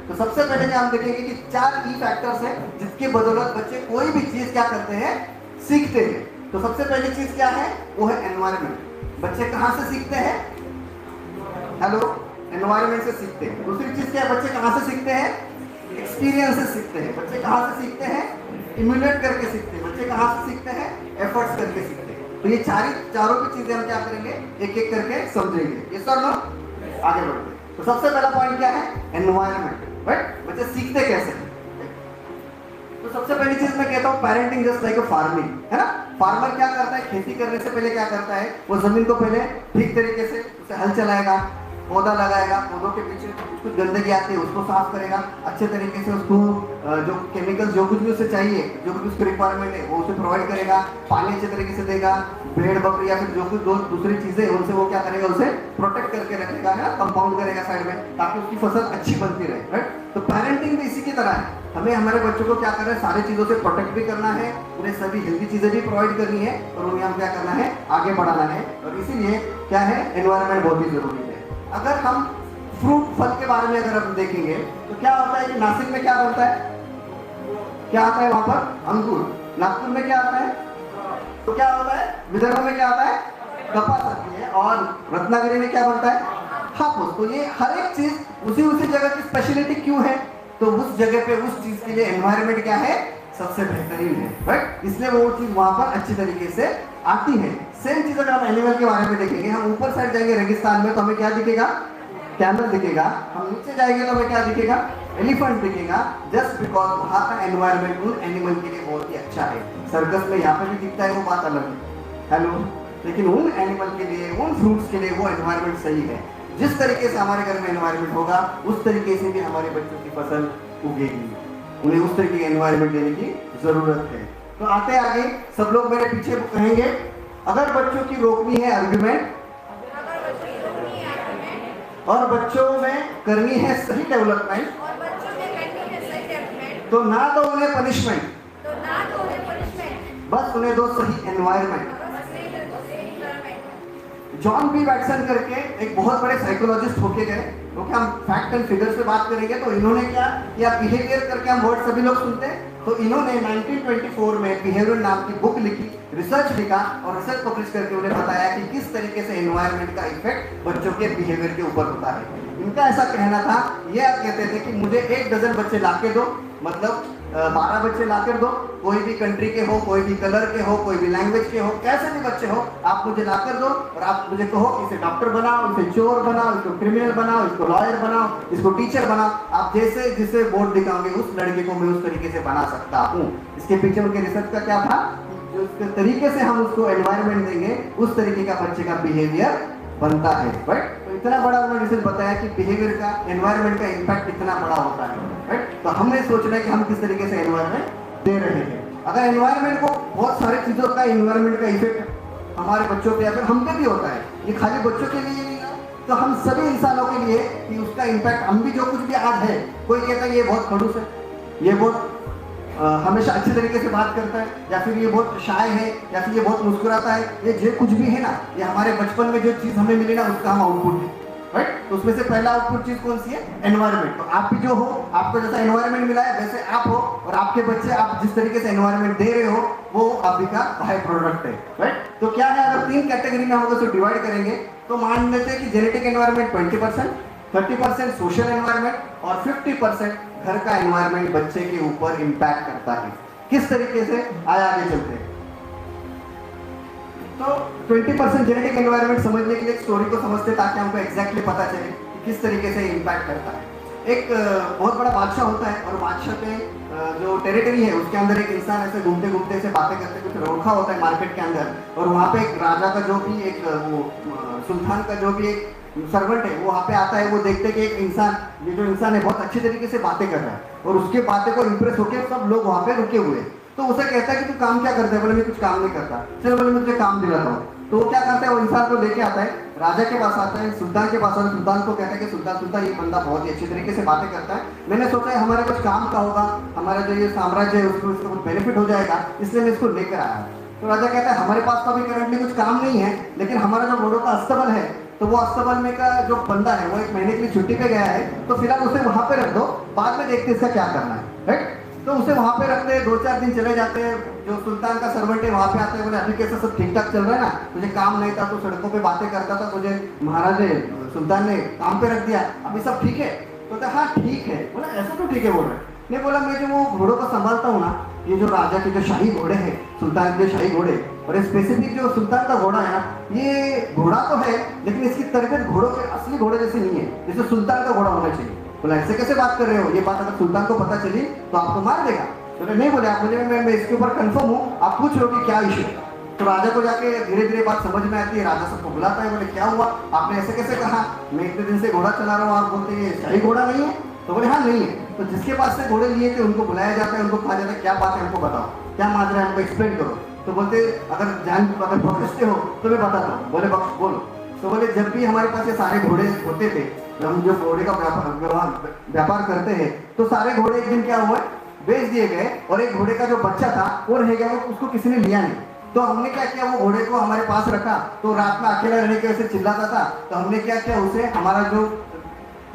तो सबसे पहले क्या हम देखेंगे कि 4 की फैक्टर्स हैं जिसकी बदौलत बच्चे कोई भी चीज क्या करते हैं, सीखते हैं। तो सबसे पहली चीज क्या है, वो है एनवायरनमेंट। बच्चे कहाँ से सीखते हैं, हेलो, एनवायरनमेंट से सीखते हैं। दूसरी चीज क्या है, बच्चे कहाँ से सीखते हैं, एक्सपीरियंस से सीखते हैं। बच्चे कहाँ से सीखते हैं, इम्यूलेट करके सीखते हैं। बच्चे कहाँ से सीखते हैं, एफर्ट्स करके सीखते हैं। तो ये चारों की चीजें हम क्या करेंगे, एक एक करके समझेंगे। ये सर नो, आगे बढ़ते हैं। तो सबसे पहला पॉइंट क्या है, एनवायरनमेंट, राइट। बच्चे सीखते कैसे हैं? तो सबसे पहली चीज मैं कहता हूँ, पेरेंटिंग जस्ट लाइक अ फार्मिंग, है ना। फार्मर क्या करता है, खेती करने से पहले क्या करता है, वो जमीन को पहले ठीक तरीके से उसे हल चलाएगा, पौधा लगाएगा, पौधों के पीछे कुछ गंदगी आती है उसको साफ करेगा, अच्छे तरीके से उसको जो केमिकल जो कुछ भी उसे चाहिए, जो कुछ उसकी रिक्वायरमेंट है वो उसे प्रोवाइड करेगा, पानी अच्छे तरीके से देगा, भेड़ बकरी या फिर जो कुछ दूसरी चीजें उनसे वो क्या करेगा, उसे प्रोटेक्ट करके रखेगा, है ना, कंपाउंड करेगा साइड में, ताकि उसकी फसल अच्छी बनती रहे, राइट। तो पेरेंटिंग भी इसी की तरह है। हमें हमारे बच्चों को क्या करना है, सारी चीजों से प्रोटेक्ट भी करना है, उन्हें सभी हेल्दी चीजें भी प्रोवाइड करनी है और उन्हें हम क्या करना है, आगे बढ़ाना है। और इसीलिए क्या है, एनवायरनमेंट बहुत ही जरूरी है। अगर हम फ्रूट फल के बारे में अगर हम देखेंगे तो क्या होता है कि नासिक में क्या बनता है, क्या आता है वहां पर, अंगूर। नागपुर में क्या आता है, तो क्या होता है, विदर्भ में क्या आता है, कपास आती है। और रत्नागिरी में क्या बनता है, हापुस। तो ये हर एक चीज उसी जगह की स्पेशलिटी क्यों है, तो उस जगह पे उस चीज के लिए एनवायरनमेंट क्या है, सबसे बेहतरीन है, राइट। इसलिए वो चीज वहां पर अच्छी तरीके से आती है। सेम चीज अगर हम एनिमल के बारे में देखेंगे, हम ऊपर साइड जाएंगे रेगिस्तान में तो हमें क्या दिखेगा, कैमल दिखेगा। हम नीचे जाएंगे तो हमें क्या दिखेगा, एलिफेंट दिखेगा, जस्ट बिकॉज वहां का एनवायरनमेंट उन एनिमल के लिए बहुत ही अच्छा है। सर्कस में यहाँ पे भी दिखता है, वो बात अलग है, हेलो, लेकिन उन एनिमल के लिए, उन फ्रूट्स के लिए वो एनवायरनमेंट सही है। जिस तरीके से हमारे घर में एनवायरनमेंट होगा उस तरीके से भी हमारे बच्चों की फसल उगेगी, उन्हें उस तरीके का एनवायरनमेंट देने की जरूरत है। तो आते आगे सब लोग मेरे पीछे कहेंगे, अगर बच्चों की रोकनी है आर्गुमेंट और बच्चों में करनी है सही डेवलपमेंट, तो ना दो उन्हें पनिशमेंट, बस उन्हें दो सही एनवायरनमेंट। जॉन बी वैटसन करके एक बहुत बड़े साइकोलॉजिस्ट होके गए, क्योंकि हम फैक्ट एंड फिगर से बात करेंगे। तो इन्होंने क्या किया, बिहेवियर करके हम वर्ड सभी लोग सुनते हैं, तो इन्होंने 1924 में बिहेवियर नाम की बुक लिखी, रिसर्च लिखा और रिसर्च पब्लिश करके उन्हें बताया कि किस तरीके से एनवायरनमेंट का इफेक्ट बच्चों के बिहेवियर के ऊपर होता है। इनका ऐसा कहना था, ये कहते थे कि मुझे 1 डजन बच्चे लाके दो, मतलब 12 बच्चे लाकर दो, कोई भी कंट्री के हो, कोई भी कलर के हो, कोई भी लैंग्वेज के हो, कैसे भी बच्चे हो, आप मुझे लाकर दो और आप मुझे कहो इसे डॉक्टर बनाओ, इसे चोर बनाओ, इसको क्रिमिनल बनाओ, इसको लॉयर बनाओ, इसको टीचर बनाओ। आप जैसे जिसे बोर्ड दिखाओगे उस लड़के को मैं उस तरीके से बना सकता हूँ। इसके पीछे उनके रिसर्च का क्या था, जो उस तरीके से हम उसको एनवायरनमेंट देंगे उस तरीके का बच्चे का बिहेवियर बनता है, राइट। तो इतना बड़ा उन्होंने रिसर्च बताया कि बिहेवियर का, एनवायरनमेंट का इम्पैक्ट कितना बड़ा होता है, राइट। तो हमने सोचना है कि हम किस तरीके से एनवायरनमेंट दे रहे हैं। अगर एनवायरनमेंट को, बहुत सारी चीजों का एनवायरनमेंट का इफेक्ट हमारे बच्चों पे या फिर हम पे भी होता है, ये खाली बच्चों के लिए नहीं है, तो हम सभी इंसानों के लिए कि उसका इम्पैक्ट, हम भी जो कुछ भी आज है, कोई कहता है ये बहुत खड़ूस है, ये बहुत हमेशा अच्छे तरीके से बात करता है, या फिर ये बहुत शाय है, या फिर ये बहुत मुस्कुराता है, ये जो कुछ भी है ना, ये हमारे बचपन में जो चीज हमें मिली ना उसका हम आउटपुट है, राइट। तो उसमें से पहला आउटपुट चीज कौन सी है, एनवायरनमेंट। तो आप भी जो हो, आपको जैसा एनवायरनमेंट मिला है वैसे आप हो, और आपके बच्चे आप जिस तरीके से एनवायरनमेंट दे रहे हो वो आप भी का बाय प्रोडक्ट है, राइट। तो क्या है, अगर 3 कैटेगरी में होगा तो डिवाइड करेंगे तो मान लेते हैं कि जेनेटिक एनवायरनमेंट 20%, 30% सोशल एनवायरनमेंट और 50% घर का एनवायरनमेंट बच्चे के ऊपर इंपैक्ट करता है। किस तरीके से, आया आगे चलते हैं। तो 20% जेनेटिक एनवायरनमेंट समझने के लिए एक स्टोरी को समझते ताकि हमको एग्जैक्टली पता चले कि किस तरीके से इंपैक्ट करता है। एक बहुत बड़ा बादशाह होता है और बादशाह पे जो टेरिटरी है उसके अंदर एक इंसान ऐसे घूमते घूमते ऐसे बातें करते कुछ रोका होता है मार्केट के अंदर, और वहाँ पे एक राजा का जो भी एक वो सुल्तान का जो भी एक सर्वेंट है वो वहाँ पे आता है। वो देखते हैं कि एक इंसान, ये जो इंसान है बहुत अच्छी तरीके से बातें कर रहा है और उसके बातें को इंप्रेस होकर सब लोग वहाँ पे रुके हुए। तो उसे कहता है कि तू काम क्या करता है, बोले मैं कुछ काम नहीं करता, चलो बोले मुझे काम दिलाता हूँ। तो वो क्या करता है, वो इंसान को लेके आता है, राजा के पास आता है, सुल्तान के पास आता है। सुल्तान को कहता है कि सुल्तान ये बंदा बहुत ही अच्छी तरीके से बातें करता है, मैंने सोचा है हमारे कुछ काम का होगा, हमारा जो ये साम्राज्य है उसको इसको कुछ बेनिफिट हो जाएगा, इसलिए मैं इसको लेकर आया। तो राजा कहता है हमारे पास तो अभी करंटली कुछ काम नहीं है, लेकिन हमारा जो घोड़ों का अस्तबल है तो वो अस्तबल में का जो बंदा है वो 1 महीने के लिए छुट्टी पे गया है, तो फिलहाल उसे वहां पे रख दो, बाद में देखते इसका क्या करना है, राइट। तो उसे वहां पे रखते हैं, 2-4 दिन चले जाते हैं, जो सुल्तान का सर्वेंट है वहां पे आते हैं, बोले अभी कैसे सब ठीक ठाक चल रहा है ना, तुझे काम नहीं था, तो सड़कों पे बातें करता था, तुझे महाराज ने सुल्तान ने काम पे रख दिया, अभी सब ठीक है? तो हाँ ठीक है। बोला ऐसा तो ठीक है बोल रहे नहीं। बोला मैं जो वो घोड़ों को संभालता हूँ ना, ये जो राजा के जो शाही घोड़े हैं, सुल्तान के शाही घोड़े, और स्पेसिफिक जो सुल्तान का घोड़ा है ना, ये घोड़ा तो है लेकिन इसकी तरबियत घोड़ों के असली घोड़े जैसे नहीं है, जैसे सुल्तान का घोड़ा होना चाहिए। बोला ऐसे कैसे बात कर रहे हो, ये बात अगर सुल्तान को पता चली तो आपको मार देगा। बोले नहीं, बोले आप मुझे मैं इसके ऊपर कंफर्म हूँ, आप पूछ लो कि क्या इशू है। तो राजा को जाके धीरे धीरे बात समझ में आती है, राजा सबको बुलाता है, बोले क्या हुआ, आपने ऐसे कैसे कहा, मैं इतने दिन से घोड़ा चला रहा हूँ, आप बोलते हैं शाही घोड़ा नहीं है? तो बोले हाँ नहीं है। तो जिसके पास से घोड़े लिए थे उनको बुलाया जाता है, उनको कहा जाता है क्या बात है हमको बताओ, क्या माजरा है हमको एक्सप्लेन करो। तो बोलते अगर बख्शते हो तो मैं बताता हूँ। बोले बख्श बोलो। तो बोले जब भी हमारे पास ये सारे घोड़े होते थे, हम जो घोड़े का व्यापार करते हैं, तो सारे घोड़े एक दिन क्या हुआ, बेच दिए गए, और एक घोड़े का जो बच्चा था वो रह गया, उसको किसी ने लिया नहीं। तो हमने क्या किया, वो घोड़े को हमारे पास रखा, तो रात में अकेला रहने की वजह से चिल्लाता था, तो हमने क्या किया, उसे हमारा जो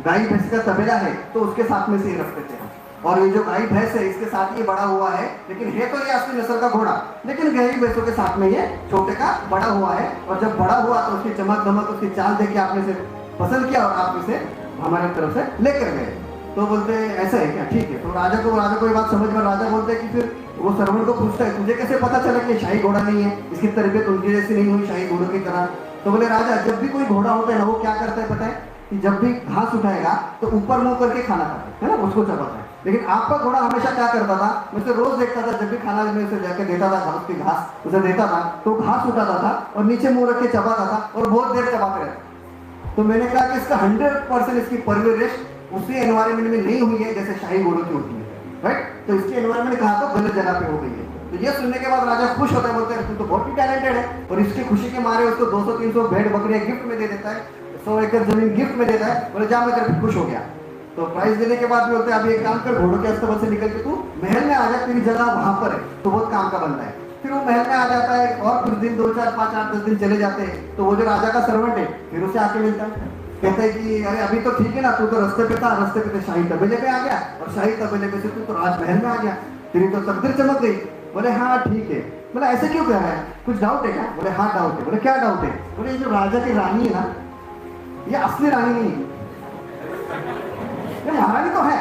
गाय भैंस का तबेला है तो उसके साथ में से ही रखते थे। और ये जो गाय भैंस है इसके साथ ये बड़ा हुआ है, लेकिन है तो ये असली नस्ल का घोड़ा, लेकिन गाय भैंसों के साथ में ये छोटे का बड़ा हुआ है। और जब बड़ा हुआ तो उसकी चमक धमक, उसकी चाल देख के आपने से पसंद किया और आप इसे हमारे तरफ से लेकर गए। तो बोलते ऐसा है क्या, ठीक है। तो राजा को ये बात समझ में, राजा बोलते हैं कि फिर वो सर्वेंट को पूछता है तुझे कैसे पता चला कि शाही घोड़ा नहीं है, इसकी तरबियत उनकी जैसी नहीं हुई शाही घोड़ों की तरह। तो बोले राजा जब भी कोई घोड़ा होता है ना, वो क्या करता है पता है, कि जब भी घास उठाएगा तो ऊपर मुंह करके खाना खाता है ना, उसको चबाता है। लेकिन आपका घोड़ा हमेशा क्या करता था, मैं उसे रोज देखता था, जब भी खाना में उसे जाके देता था, घास की घास उसे देता था, तो घास उठाता था और नीचे मुंह रख के चबाता था और बहुत देर चबाते रहता। तो मैंने कहा कि इसका 100% इसकी परवरिश उसी एनवायरमेंट में नहीं हुई है जैसे शाही घोड़ों की होती है, राइट। तो इसकी एनवायरमेंट कहा तो गलत जगह पे हो गई है। तो ये सुनने के बाद राजा खुश होता है, बोलते हैं तू तो बहुत ही टैलेंटेड है, और इसकी खुशी के मारे उसको 200-300 भेड़ बकरियां गिफ्ट में दे देता है, 100 एकड़ जमीन गिफ्ट में देता है। बोले जा मैं तेरे खुश हो गया। तो प्राइज देने के बाद भी होते हैं अभी एक काम कर, घोड़ों के अस्तबल से निकल के तू महल में आ जा, तेरी जगह वहां पर है, तो बहुत काम का बनता है। फिर वो महल में आ जाता है और कुछ दिन 2, 4, 5, 8, 10 दिन चले जाते हैं, तो वो जो राजा का सर्वेंट है फिर उसे आके मिलता है, कहता है कि अरे अभी तो ठीक है ना, तू तो रास्ते पे था, रास्ते पे शाही तबेले पे आ गया, और शाही तबेले पे से तू तो राजमहल में आ गया, तेरी तो तकदीर चमक गई। बोले हाँ ठीक है। बोले ऐसे क्यों कह रहा है, कुछ डाउट है क्या? बोले हाँ डाउट है। बोले क्या डाउट है? बोले ये जो राजा की रानी है ना, ये असली रानी नहीं है, ये महारानी तो है,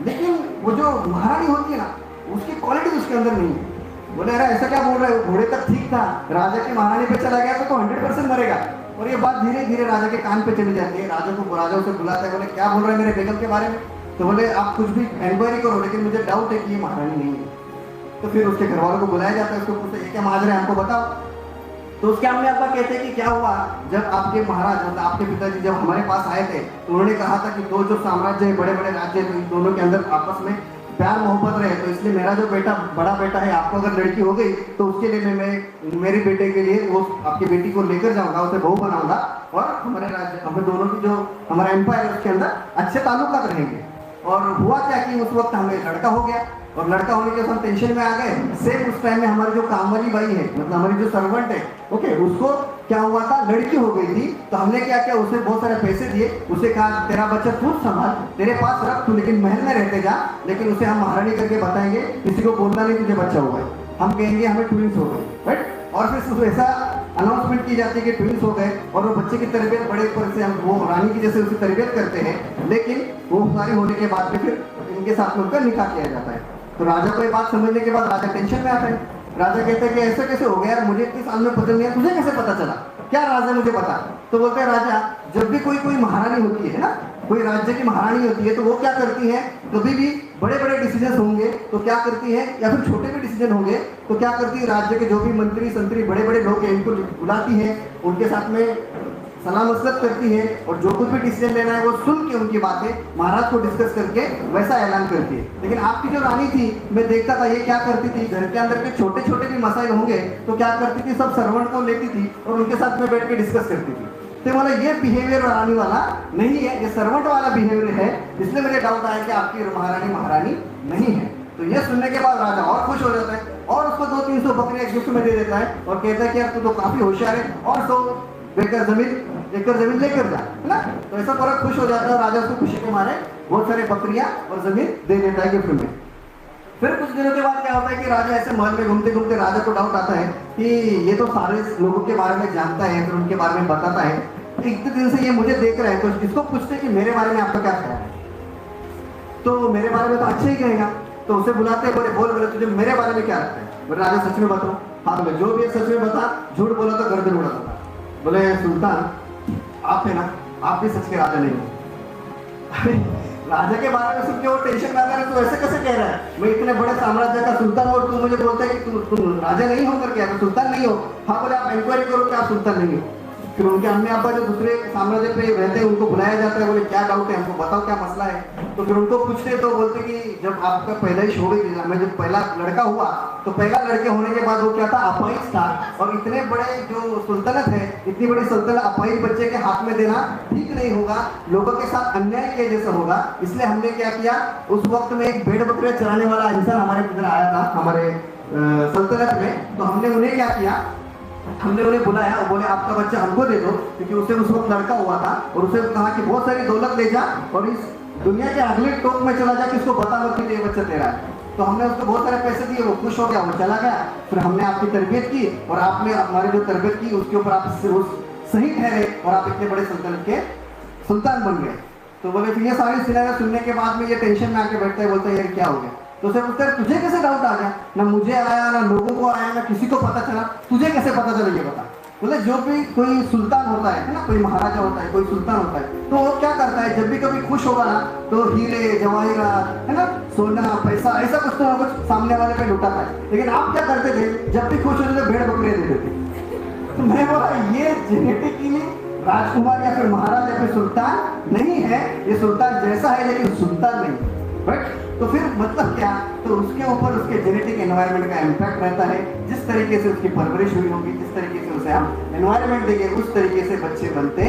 लेकिन वो जो महारानी होती है ना, उसकी क्वालिटी उसके अंदर नहीं है। बोले अरे ऐसा क्या बोल रहे हो, घोड़े तक ठीक था, राजा की महारानी पे चला गया तो 100% मरेगा। और ये बात धीरे धीरे राजा के कान पे चली जाती है, राजा उसे बुलाता है, बोले क्या बोल रहे हैं मेरे बेगम के बारे में? तो बोले आप कुछ भी इंक्वायरी करो, लेकिन मुझे डाउट है कि ये महारानी नहीं है। तो फिर उसके घर वालों को बुलाया जाता है, उसको पूछते क्या माजरा है हमको बताओ। तो उसके अम्मी अब्बा कहते हैं कि क्या हुआ, जब आपके महाराज मतलब आपके पिताजी जब हमारे पास आए थे तो उन्होंने कहा था कि दो जो साम्राज्य है, बड़े बड़े राज्य है, तो इन दोनों के अंदर आपस में प्यार मोहब्बत रहे, तो इसलिए मेरा जो बेटा बड़ा बेटा है, आपको अगर लड़की हो गई तो उसके लिए मैं मेरे बेटे के लिए वो आपकी बेटी को लेकर जाऊंगा, उसे बहू बनाऊंगा, और हमारे राज्य हमें दोनों की जो हमारा एम्पायर है उसके अंदर अच्छे ताल्लुकात रहेंगे। और हुआ क्या कि उस वक्त हमें लड़का हो गया, और लड़का होने के बाद हम टेंशन में आ गए। सेम उस टाइम में हमारी जो काम वाली बाई है, मतलब हमारी जो सर्वेंट है, ओके, उसको क्या हुआ था, लड़की हो गई थी। तो हमने क्या किया, उसे बहुत सारे पैसे दिए, उसे कहा तेरा बच्चा तू संभाल, तेरे पास रख तू, लेकिन महल में रहते जा, लेकिन उसे हम महारानी करके बताएंगे, किसी को बोलना नहीं तुझे बच्चा हुआ है, हम कहेंगे हमें ट्विंस हो गए, राइट। और फिर ऐसा अनाउंसमेंट की जाती है कि ट्विंस हो गए, और वो बच्चे की तरबियत बड़े ऊपर से हम वो रानी की जैसे उसकी तरबियत करते हैं, लेकिन वो सारी होने के बाद फिर इनके साथ में उनका निकाह किया जाता है। तो राजा को ये बात समझने के बाद राजा टेंशन में आता है। राजा कहते हैं कि ऐसा कैसे हो गया यार, मुझे इतने साल में पता नहीं है, तुझे कैसे पता चला, क्या राजा मुझे बता। तो बोलते हैं राजा जब भी कोई महारानी होती है ना, कोई राज्य की महारानी होती है, तो वो क्या करती है, कभी भी बड़े बड़े डिसीजन होंगे तो क्या करती है, या फिर छोटे भी डिसीजन होंगे तो क्या करती है, राज्य के जो भी मंत्री संतरी बड़े बड़े लोग हैं इनको बुलाती है, उनके साथ में सलाह मसलत करती है, और जो कुछ भी डिसीजन लेना है वो सुन के उनकी बातें महाराज को डिस्कस करके वैसा ऐलान करती है। लेकिन आपकी जो रानी थी, मैं देखता था ये क्या करती थी, घर के अंदर के छोटे छोटे भी मसाइल होंगे तो क्या करती थी, सब सर्वेंट को लेती थी और उनके साथ में बैठ के डिस्कस करती थी। तो मतलब ये बिहेवियर रानी वाला नहीं है, ये सर्वेंट वाला बिहेवियर है, इसलिए मुझे डाउट आया कि आपकी महारानी नहीं है। तो ये सुनने के बाद राजा और खुश हो जाता है, और उसको 200-300 बकरियां गिफ्ट में दे देता है, और कहता है कि यार तू तो काफी होशियार है, और 100 1 एकड़ जमीन लेकर जा, है ना। तो ऐसा पूरा खुश हो जाता है, राजा उसको खुशी के मारे बहुत सारे बकरियां और जमीन दे देता है गिफ्ट में। फिर कुछ दिनों के बाद क्या होता है कि राजा ऐसे महल में घूमते घूमते राजा को डाउट आता है कि ये तो सारे लोगों के बारे में जानता है, फिर उनके बारे में बताता है, तो इतने दिन से ये मुझे देख रहा है, तो इसको पूछते कि मेरे बारे में आपका क्या ख्याल है। तो मेरे बारे में तो अच्छा ही कहेगा, तो उसे बुलाते हैं, बोले तुझे मेरे बारे में क्या लगता है। बोले राजा सच में बताओ। हाँ बोले जो भी है सच में बता, झूठ बोला तो गर्दन उड़ा देता। बोले सुल्तान आप है ना, आप भी सच के राजा नहीं हो। राजा के बारे में सुन के वो टेंशन में आ रहा है, तो ऐसे कैसे कह रहा है, मैं इतने बड़े साम्राज्य का सुल्तान और तू मुझे बोलता है कि तुम राजा नहीं हो करके, तो सुल्तान नहीं हो। हाँ बोले आप इंक्वायरी करो कि आप सुल्तान नहीं हो। फिर उनके अम्मी अब्बा जो दूसरे साम्राज्य पे रहते हैं उनको बुलाया जाता है, बोले क्या डाउट है हमको बताओ क्या मसला है। तो फिर उनको पूछते तो बोलते कि जब आपका पहला ही शोर में जब पहला लड़का हुआ, तो पहला लड़के होने के बाद वो क्या था, अपाहिज था, और इतने बड़े जो सुल्तनत है, इतनी बड़ी सुल्तनत अपाहिज बच्चे के हाथ में देना ठीक नहीं होगा, लोगों के साथ अन्याय किए जैसा होगा। इसलिए हमने क्या किया, उस वक्त में एक भेड़ बकरियां चराने वाला इंसान हमारे इधर आया था हमारे सल्तनत में। तो हमने उन्हें क्या किया, हमने उन्हें बुलाया और बोले आपका बच्चा हमको दे दो, क्योंकि उसे उस वक्त लड़का हुआ था, और उसे कहा कि बहुत सारी दौलत ले जा और इस दुनिया के अगले टोक में चला जा, किसको बता मत कि ये बच्चा तेरा है। तो हमने उसको बहुत सारे पैसे दिए, वो खुश हो गया, वो चला गया। फिर हमने आपकी तरबियत की और आपने हमारी जो तरबियत की उसके ऊपर आप सही ठहरे और आप इतने बड़े सल्तनत के सुल्तान बन गए। तो बोले फिर ये सारी सिनारियो सुनने के बाद में ये टेंशन में आके बैठता है, बोलता है यार क्या हो गया। तो उसे पूछता है तुझे कैसे डाउट आ गया, ना मुझे आया ना लोगों को आया ना किसी को पता चला, तुझे कैसे पता चला ये बता। बोले जो भी कोई सुल्तान होता है ना, कोई महाराजा होता है, कोई सुल्तान होता है, तो वो क्या करता है जब भी कभी खुश होगा ना, तो हीरे जवाहिरात है ना, सोना पैसा ऐसा कुछ तो कुछ सामने वाले पे लुटाता है। लेकिन आप क्या करते थे, जब भी खुश होते थे भेड़ बकरियां दे देते। तो मैं बोला ये जेनेटिकली राजकुमार या फिर महाराज या फिर सुल्तान नहीं है, ये सुल्तान जैसा है लेकिन सुल्तान नहीं, राइट। तो फिर मतलब क्या, तो उसके ऊपर उसके जेनेटिक एनवायरनमेंट का इम्पैक्ट रहता है। जिस तरीके से उसकी परवरिश हुई होगी, जिस तरीके से उसे हम एनवायरनमेंट देंगे, उस तरीके से बच्चे बनते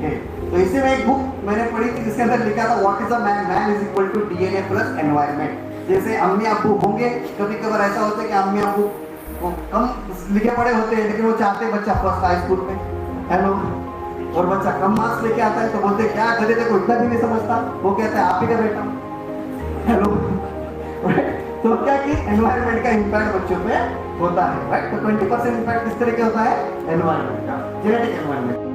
हैं। तो इसी में एक बुक मैंने पढ़ी थी जिसके अंदर लिखा था what is a man, man is equal to DNA plus environment. जैसे अम्मी अब्बू होंगे, कभी कभार ऐसा होता है कि अम्मी अब्बू कम लिखे पढ़े होते हैं, लेकिन वो चाहते हैं बच्चा फर्स्ट हाई स्कूल में, हेलो, और बच्चा कम मार्क्स लेके आता है तो बोलते क्या गधे को इतना भी नहीं समझता, वो कहता है आप ही का बेटा, हेलो। तो क्या कि एनवायरनमेंट का इम्पैक्ट बच्चों पे होता है, राइट। तो 20% इम्पैक्ट किस तरह का होता है, एनवायरनमेंट का, जेनेटिक एनवायरनमेंट।